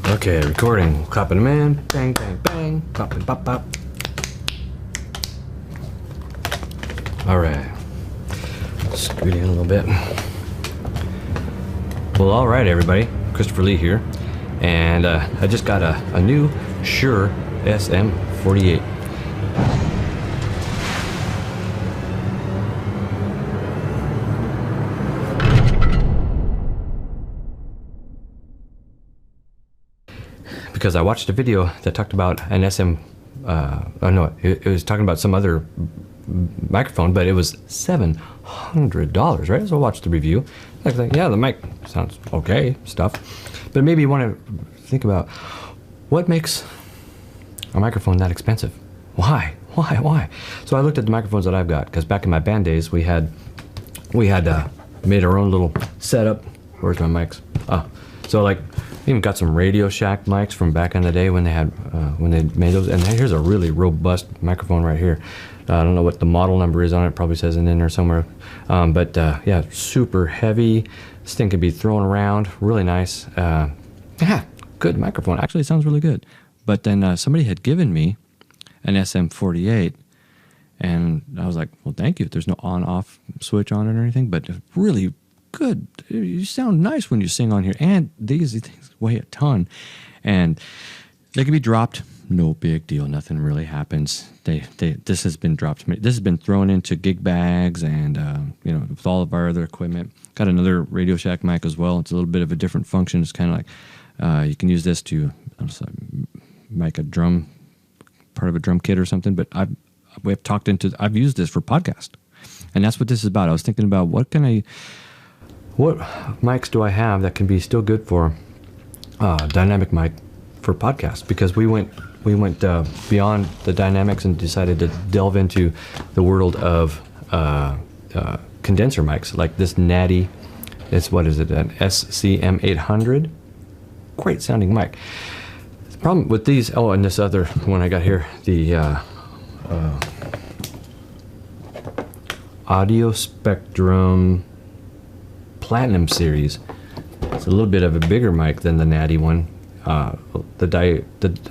Okay, recording. Clapping them in. Bang, bang, bang. Popping, pop, pop. All right. Scoot in a little bit. Well, all right, everybody. Christopher Lee here. And I just got a new Shure SM48. Because I watched a video that talked about an it was talking about some other microphone, but it was $700, right? So I watched the review. I was like, yeah, the mic sounds okay, stuff. But maybe you want to think about what makes a microphone that expensive? Why? So I looked at the microphones that I've got, because back in my band days, we had made our own little setup. Where's my mics? So like, even got some Radio Shack mics from back in the day when they had when they made those. And here's a really robust microphone right here. I don't know what the model number is on it. Probably says it in there somewhere. Yeah, super heavy. This thing could be thrown around. Really nice. Yeah, good microphone. Actually, it sounds really good. But then somebody had given me an SM48, and I was like, well, thank you. There's no on-off switch on it or anything, but really good. You sound nice when you sing on here, and these things weigh a ton, and they can be dropped. No big deal. Nothing really happens. This has been dropped. This has been thrown into gig bags, and with all of our other equipment. Got another Radio Shack mic as well. It's a little bit of a different function. It's kind of like you can use this to mic a drum, part of a drum kit or something. But I've used this for podcast, and that's what this is about. I was thinking about what mics do I have that can be still good for dynamic mic for podcasts? Because we went beyond the dynamics and decided to delve into the world of condenser mics, like this natty. It's what is it? An SCM800. Great sounding mic. The problem with these. Oh, and this other one I got here, the Audio Spectrum Platinum series. It's a little bit of a bigger mic than the natty one. I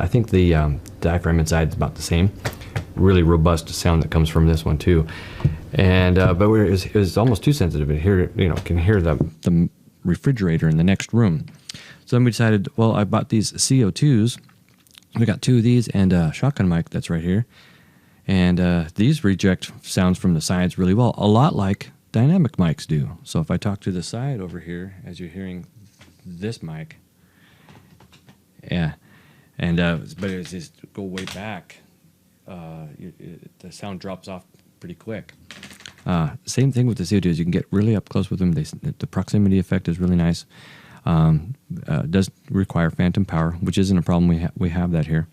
think the diaphragm inside is about the same. Really robust sound that comes from this one too. And but it was almost too sensitive. Can hear the refrigerator in the next room. So then we decided, well, I bought these CO2s. We got two of these and a shotgun mic that's right here. And these reject sounds from the sides really well, a lot like dynamic mics do. So if I talk to the side over here, as you're hearing this mic, yeah, and but it's just go way back, the sound drops off pretty quick. Same thing with the CO2s. You can get really up close with them. The proximity effect is really nice. Does require phantom power, which isn't a problem. We have that here,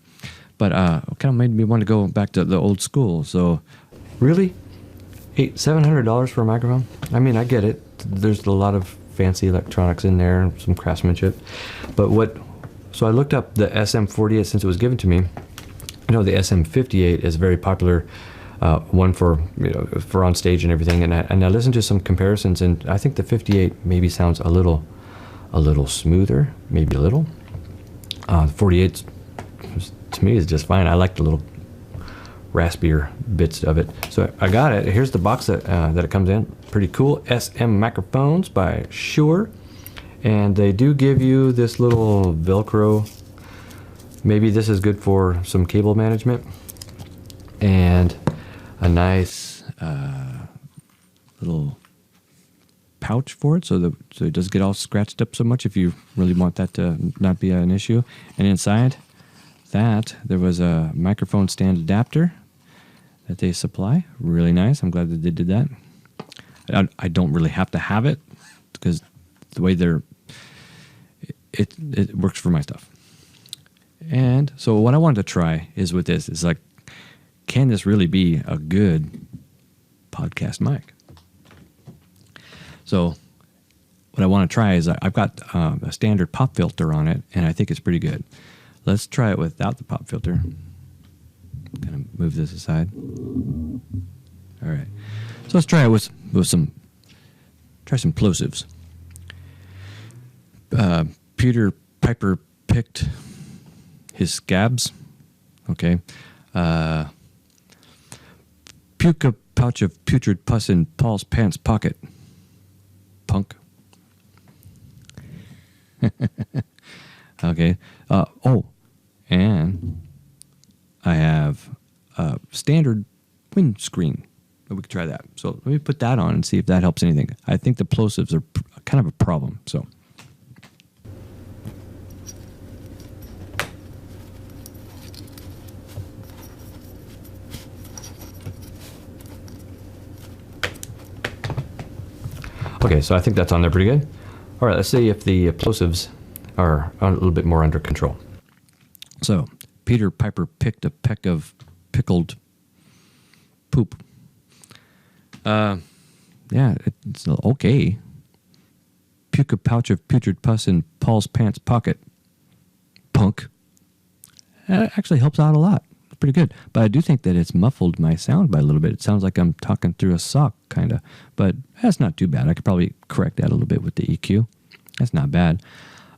but kind of made me want to go back to the old school. So really, $700 for a microphone? I mean, I get it. There's a lot of fancy electronics in there, some craftsmanship. But so I looked up the SM48 since it was given to me. I know the SM58 is a very popular one for on stage and everything. And I listened to some comparisons, and I think the 58 maybe sounds a little smoother, maybe a little. The 48 to me is just fine. I like the little raspier bits of it. So I got it. Here's the box that it comes in. Pretty cool. SM microphones by Shure. And they do give you this little Velcro. Maybe this is good for some cable management. And a nice little pouch for it, so it doesn't get all scratched up so much if you really want that to not be an issue. And inside that, there was a microphone stand adapter that they supply. Really nice. I'm glad that they did that. I don't really have to have it because the way it works for my stuff. And so what I wanted to try is with this is like, can this really be a good podcast mic? So what I want to try is I've got a standard pop filter on it, and I think it's pretty good. Let's try it without the pop filter. Kind of move this aside. All right. So let's try it with some plosives. Peter Piper picked his scabs. Okay. Puke a pouch of putrid pus in Paul's pants pocket. Punk. Okay. And I have a standard windscreen. We could try that. So let me put that on and see if that helps anything. I think the plosives are kind of a problem. So. Okay, so I think that's on there pretty good. All right, let's see if the plosives are a little bit more under control. So, Peter Piper picked a peck of pickled poop. Yeah, it's okay. Puke a pouch of putrid pus in Paul's pants pocket. Punk. That actually helps out a lot. It's pretty good. But I do think that it's muffled my sound by a little bit. It sounds like I'm talking through a sock, kind of. But that's not too bad. I could probably correct that a little bit with the EQ. That's not bad.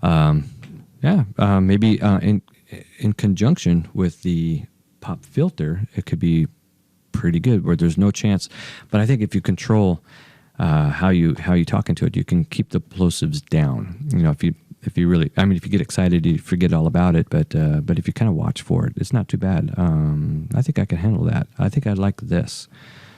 Maybe in conjunction with the pop filter, it could be pretty good where there's no chance. But I think if you control how you talk into it, you can keep the plosives down. You know, if you really, I mean, if you get excited, you forget all about it. But if you kind of watch for it, it's not too bad. I think I can handle that. I think I'd like this.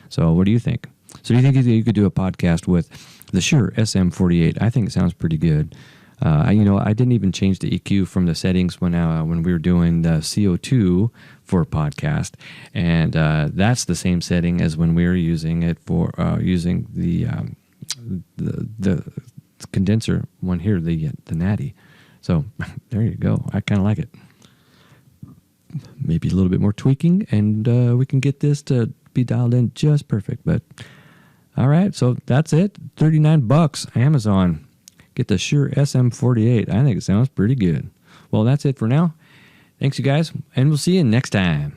So what do you think? So do you think you could do a podcast with the Shure SM48? I think it sounds pretty good. I didn't even change the EQ from the settings when we were doing the CO2 for a podcast, and that's the same setting as when we were using it for using the condenser one here, the natty. So there you go. I kind of like it. Maybe a little bit more tweaking, and we can get this to be dialed in just perfect. But all right, so that's it. $39, Amazon. Get the Shure SM48. I think it sounds pretty good. Well, that's it for now. Thanks, you guys, and we'll see you next time.